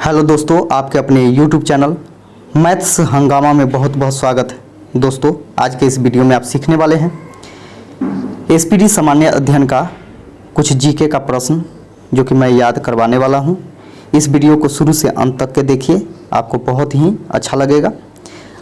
Hello दोस्तों, आपके अपने YouTube चैनल मैथ्स हंगामा में बहुत बहुत स्वागत है। दोस्तों, आज के इस वीडियो में आप सीखने वाले हैं SPD सामान्य अध्ययन का कुछ जीके का प्रश्न जो कि मैं याद करवाने वाला हूं। इस वीडियो को शुरू से अंत तक के देखिए, आपको बहुत ही अच्छा लगेगा।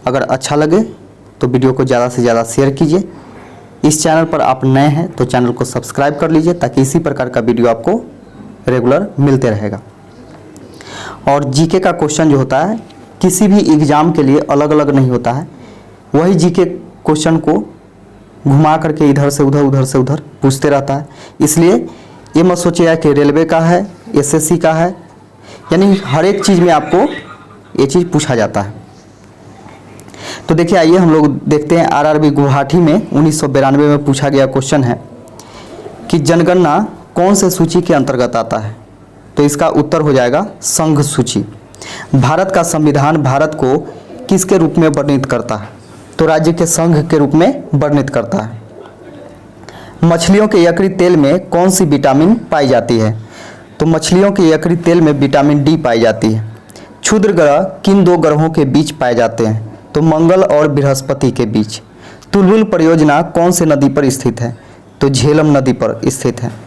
अगर अच्छा लगे तो वीडियो को ज़्यादा से ज़्यादा शेयर कीजिए। इस चैनल पर आप नए हैं तो चैनल को सब्सक्राइब कर लीजिए ताकि इसी प्रकार का वीडियो आपको रेगुलर मिलते रहेगा। और जीके का क्वेश्चन जो होता है किसी भी एग्ज़ाम के लिए अलग अलग नहीं होता है। वही जीके क्वेश्चन को घुमा करके इधर से उधर पूछते रहता है। इसलिए ये मत सोचिएगा कि रेलवे का है, SSC का है, यानी हर एक चीज़ में आपको ये चीज़ पूछा जाता है। तो देखिए, आइए हम लोग देखते हैं। RRB गुवाहाटी में 1992 में पूछा गया क्वेश्चन है कि जनगणना कौन से सूची के अंतर्गत आता है। तो इसका उत्तर हो जाएगा संघ सूची। भारत का संविधान भारत को किसके रूप में वर्णित करता है। तो राज्य के संघ के रूप में वर्णित करता है। मछलियों के यकृत तेल में कौन सी विटामिन पाई जाती है। तो मछलियों के यकृत तेल में विटामिन D पाई जाती है। क्षुद्र ग्रह किन दो ग्रहों के बीच पाए जाते हैं। तो मंगल और बृहस्पति के बीच। तुलबुल परियोजना कौन से नदी पर स्थित है। तो झेलम नदी पर स्थित है।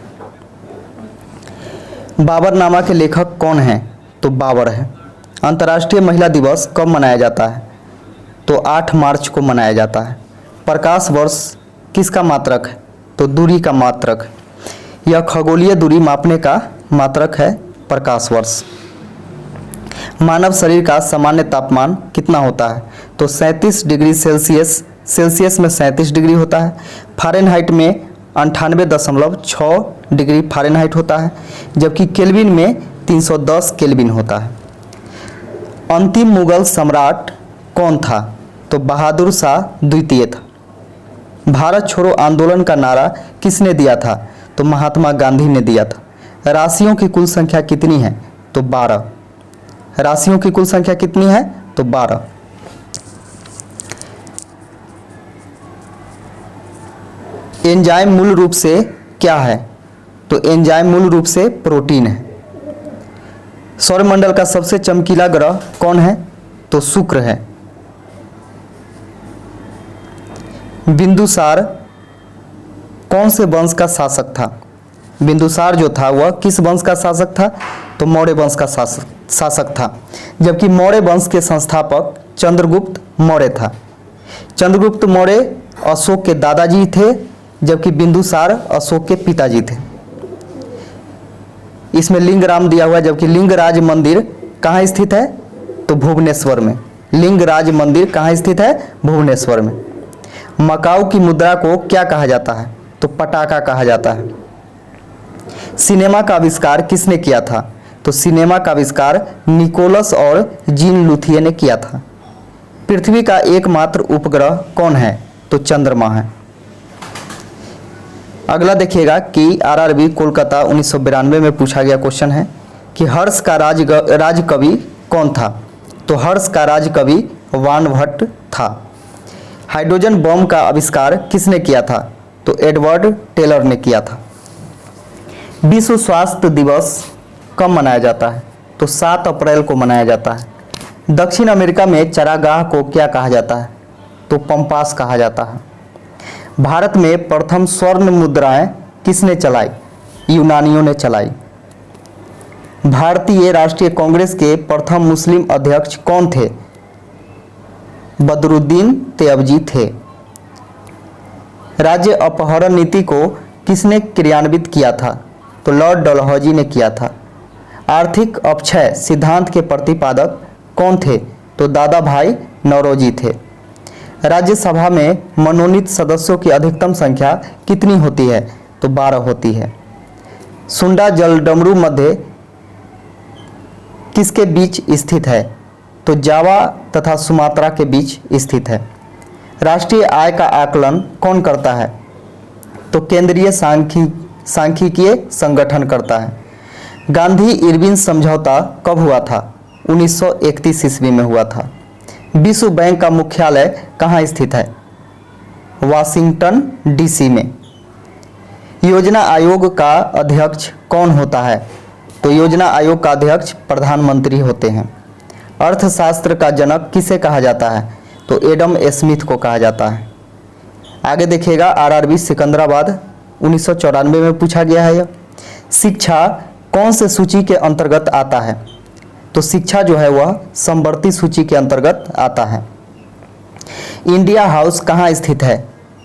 बाबरनामा के लेखक कौन है। तो बाबर है। अंतर्राष्ट्रीय महिला दिवस कब मनाया जाता है। तो 8 मार्च को मनाया जाता है। प्रकाश वर्ष किसका मात्रक है। तो दूरी का मात्रक है। यह खगोलीय दूरी मापने का मात्रक है प्रकाश वर्ष। मानव शरीर का सामान्य तापमान कितना होता है। तो 37 डिग्री सेल्सियस। सेल्सियस में 37 डिग्री होता है। फ़ारेनहाइट में 98.6 डिग्री फ़ारेनहाइट होता है, जबकि केल्विन में 310 केल्विन होता है। अंतिम मुगल सम्राट कौन था। तो बहादुर शाह द्वितीय था। भारत छोड़ो आंदोलन का नारा किसने दिया था। तो महात्मा गांधी ने दिया था। राशियों की कुल संख्या कितनी है। तो 12। राशियों की कुल संख्या कितनी है। तो 12। एंजाइम मूल रूप से क्या है। तो एंजाइम मूल रूप से प्रोटीन है। सौरमंडल का सबसे चमकीला ग्रह कौन है। तो शुक्र है। बिंदुसार कौन से वंश का शासक था। बिंदुसार जो था वह किस वंश का शासक था। तो मौर्य वंश का शासक था, जबकि मौर्य वंश के संस्थापक चंद्रगुप्त मौर्य था। चंद्रगुप्त मौर्य अशोक के दादाजी थे, जबकि बिंदुसार अशोक के पिताजी थे। इसमें लिंगराज दिया हुआ है, जबकि लिंगराज मंदिर कहाँ स्थित है। तो भुवनेश्वर में। लिंगराज मंदिर कहाँ स्थित है। भुवनेश्वर में। मकाऊ की मुद्रा को क्या कहा जाता है। तो पटाखा कहा जाता है। सिनेमा का आविष्कार किसने किया था। तो सिनेमा का आविष्कार निकोलस और जीन लुथिये ने किया था। पृथ्वी का एकमात्र उपग्रह कौन है। तो चंद्रमा है। अगला देखिएगा कि RRB कोलकाता 1992 में पूछा गया क्वेश्चन है कि हर्ष का राज कवि कौन था। तो हर्ष का राज कवि वान भट्ट था। हाइड्रोजन बम का आविष्कार किसने किया था। तो एडवर्ड टेलर ने किया था। विश्व स्वास्थ्य दिवस कब मनाया जाता है। तो 7 अप्रैल को मनाया जाता है। दक्षिण अमेरिका में चरागाह को क्या कहा जाता है। तो पंपास कहा जाता है। भारत में प्रथम स्वर्ण मुद्राएं किसने चलाई। यूनानियों ने चलाई। भारतीय राष्ट्रीय कांग्रेस के प्रथम मुस्लिम अध्यक्ष कौन थे। बदरुद्दीन तैयबजी थे। राज्य अपहरण नीति को किसने क्रियान्वित किया था। तो लॉर्ड डलहौजी ने किया था। आर्थिक अपक्षय सिद्धांत के प्रतिपादक कौन थे। तो दादा भाई नौरोजी थे। राज्यसभा में मनोनीत सदस्यों की अधिकतम संख्या कितनी होती है। तो 12 होती है। सुंडा जलडमरू मध्य किसके बीच स्थित है। तो जावा तथा सुमात्रा के बीच स्थित है। राष्ट्रीय आय का आकलन कौन करता है। तो केंद्रीय सांख्यिकीय संगठन करता है। गांधी इरविन समझौता कब हुआ था। 1931 ईस्वी में हुआ था। विश्व बैंक का मुख्यालय कहाँ स्थित है। वाशिंगटन DC में। योजना आयोग का अध्यक्ष कौन होता है। तो तो योजना आयोग का अध्यक्ष प्रधानमंत्री होते हैं। अर्थशास्त्र का जनक किसे कहा जाता है? तो एडम स्मिथ को कहा जाता है। आगे देखिएगा आरआरबी सिकंदराबाद 1994 में पूछा गया है। यह शिक्षा कौन से सूची के अंतर्गत आता है? तो शिक्षा जो है वह समवर्ती सूची के अंतर्गत आता है। इंडिया हाउस कहाँ स्थित है?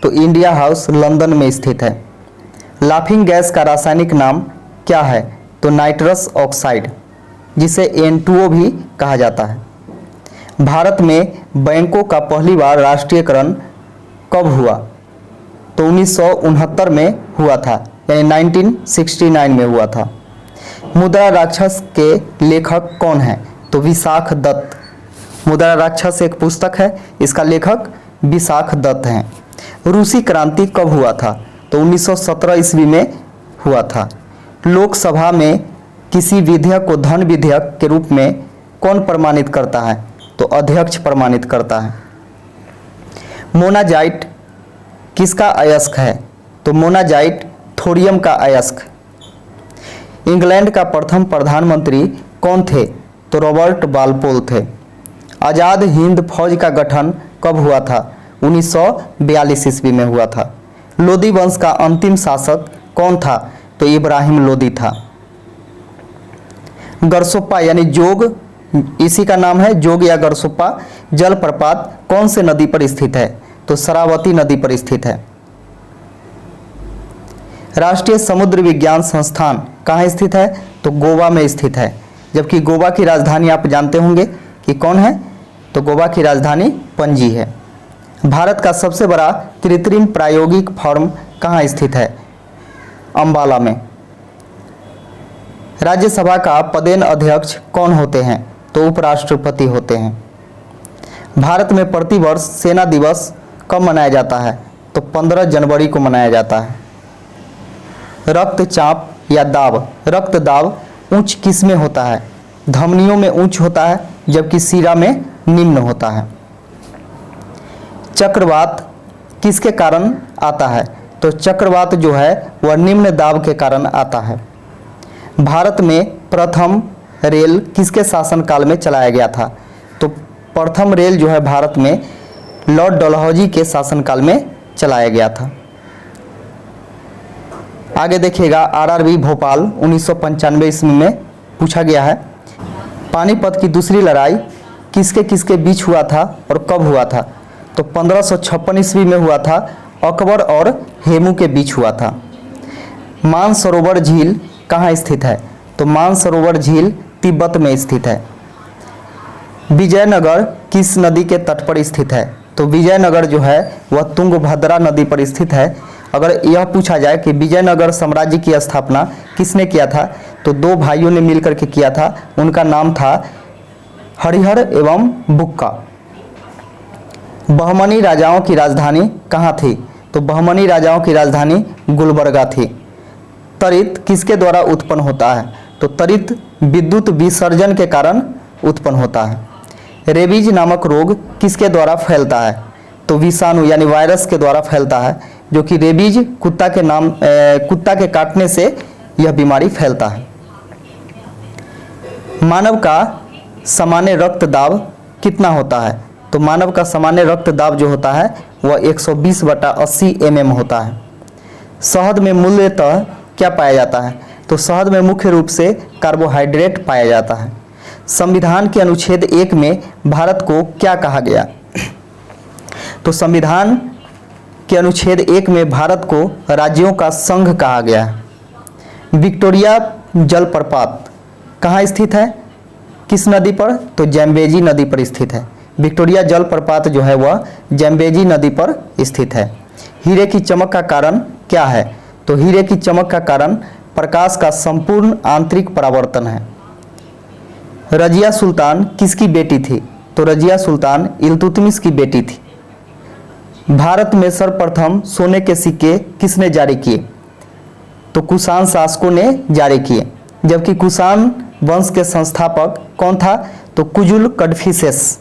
तो इंडिया हाउस लंदन में स्थित है। लाफिंग गैस का रासायनिक नाम क्या है? तो नाइट्रस ऑक्साइड, जिसे N2O भी कहा जाता है। भारत में बैंकों का पहली बार राष्ट्रीयकरण कब हुआ? तो 1969 में हुआ था, यानी 1969 में हुआ था। मुद्रा राक्षस के लेखक कौन है? तो विशाख दत्त। मुद्रा राक्षस एक पुस्तक है, इसका लेखक विशाख दत्त हैं। रूसी क्रांति कब हुआ था? तो 1917 ईस्वी में हुआ था। लोकसभा में किसी विधेयक को धन विधेयक के रूप में कौन प्रमाणित करता है? तो अध्यक्ष प्रमाणित करता है। मोनाजाइट किसका अयस्क है? तो मोनाजाइट थोरियम का अयस्क। इंग्लैंड का प्रथम प्रधानमंत्री कौन थे? तो रॉबर्ट बालपोल थे। आज़ाद हिंद फौज का गठन कब हुआ था? 1942 ईस्वी में हुआ था। लोदी वंश का अंतिम शासक कौन था? तो इब्राहिम लोदी था। गरसोप्पा यानी जोग, इसी का नाम है, जोग या गरसोप्पा जलप्रपात कौन से नदी पर स्थित है? तो शरावती नदी पर स्थित है। राष्ट्रीय समुद्र विज्ञान संस्थान कहाँ स्थित है? तो गोवा में स्थित है। जबकि गोवा की राजधानी आप जानते होंगे कि कौन है? तो गोवा की राजधानी पणजी है। भारत का सबसे बड़ा कृत्रिम प्रायोगिक फॉर्म कहाँ स्थित है? अंबाला में। राज्यसभा का पदेन अध्यक्ष कौन होते हैं? तो उपराष्ट्रपति होते हैं। भारत में प्रतिवर्ष सेना दिवस कब मनाया जाता है? तो 15 जनवरी को मनाया जाता है। रक्तचाप या दाब, रक्त दाब उच्च किस में होता है? धमनियों में उच्च होता है, जबकि सीरा में निम्न होता है। चक्रवात किसके कारण आता है? तो चक्रवात जो है वह निम्न दाब के कारण आता है। भारत में प्रथम रेल किसके शासनकाल में चलाया गया था? तो प्रथम रेल जो है भारत में लॉर्ड डलहौजी के शासनकाल में चलाया गया था। आगे देखिएगा आरआरबी भोपाल 1995 ईस्वी में पूछा गया है। पानीपत की दूसरी लड़ाई किसके किसके बीच हुआ था और कब हुआ था? तो 1556 ईस्वी में हुआ था, अकबर और हेमू के बीच हुआ था। मानसरोवर झील कहाँ स्थित है? तो मानसरोवर झील तिब्बत में स्थित है। विजयनगर किस नदी के तट पर स्थित है? तो विजयनगर जो है वह तुंगभद्रा नदी पर स्थित है। अगर यह पूछा जाए कि विजयनगर साम्राज्य की स्थापना किसने किया था, तो दो भाइयों ने मिलकर के किया था। उनका नाम था हरिहर एवं बुक्का। बहमनी राजाओं की राजधानी कहाँ थी? तो बहमनी राजाओं की राजधानी गुलबर्गा थी। तरित किसके द्वारा उत्पन्न होता है? तो तरित विद्युत विसर्जन के कारण उत्पन्न होता है। रेबीज नामक रोग किसके द्वारा फैलता है? तो विषाणु यानी वायरस के द्वारा फैलता है, जो कि रेबीज कुत्ता के काटने से यह बीमारी फैलता है। मानव का सामान्य रक्त दाब कितना होता है? तो मानव का सामान्य रक्त दाब जो होता है वह 120/80 mm होता है। शहद में मूलतः क्या पाया जाता है? तो शहद में मुख्य रूप से कार्बोहाइड्रेट पाया जाता है। संविधान के अनुच्छेद 1 में भारत को क्या कहा गया? तो संविधान के अनुच्छेद 1 में भारत को राज्यों का संघ कहा गया है। विक्टोरिया जलप्रपात कहाँ स्थित है? किस नदी पर? तो जैम्बेजी नदी पर स्थित है। विक्टोरिया जलप्रपात जो है वह जैम्बेजी नदी पर स्थित है। हीरे की चमक का कारण क्या है? तो हीरे की चमक का कारण प्रकाश का संपूर्ण आंतरिक परावर्तन है। रजिया सुल्तान किसकी बेटी थी? तो रजिया सुल्तान इल्तुतमिश की बेटी थी। भारत में सर्वप्रथम सोने के सिक्के किसने जारी किए? तो कुषाण शासकों ने जारी किए। जबकि कुषाण वंश के संस्थापक कौन था? तो कुजुल कड़फिसेस।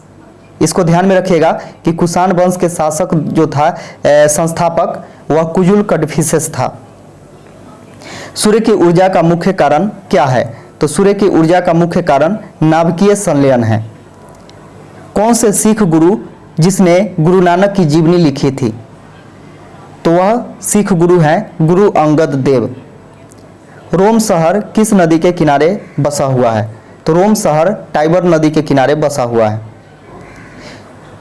इसको ध्यान में रखिएगा कि कुषाण वंश के शासक जो था संस्थापक वह कुजुल कड़फिसेस था। सूर्य की ऊर्जा का मुख्य कारण क्या है? तो सूर्य की ऊर्जा का मुख्य कारण नाभिकीय संलयन है। कौन से सिख गुरु जिसने गुरु नानक की जीवनी लिखी थी? तो वह सिख गुरु हैं गुरु अंगद देव। रोम शहर किस नदी के किनारे बसा हुआ है? तो रोम शहर टाइबर नदी के किनारे बसा हुआ है।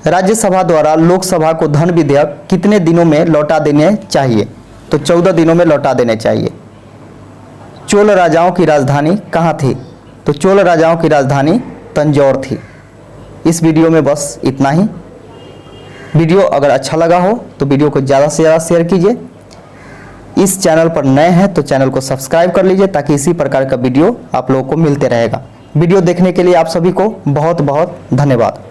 राज्यसभा द्वारा लोकसभा को धन विधेयक कितने दिनों में लौटा देने चाहिए? तो 14 दिनों में लौटा देने चाहिए। चोल राजाओं की राजधानी कहाँ थी? तो चोल राजाओं की राजधानी तंजौर थी। इस वीडियो में बस इतना ही। वीडियो अगर अच्छा लगा हो तो वीडियो को ज़्यादा से ज़्यादा शेयर कीजिए। इस चैनल पर नए हैं तो चैनल को सब्सक्राइब कर लीजिए ताकि इसी प्रकार का वीडियो आप लोगों को मिलते रहेगा। वीडियो देखने के लिए आप सभी को बहुत बहुत धन्यवाद।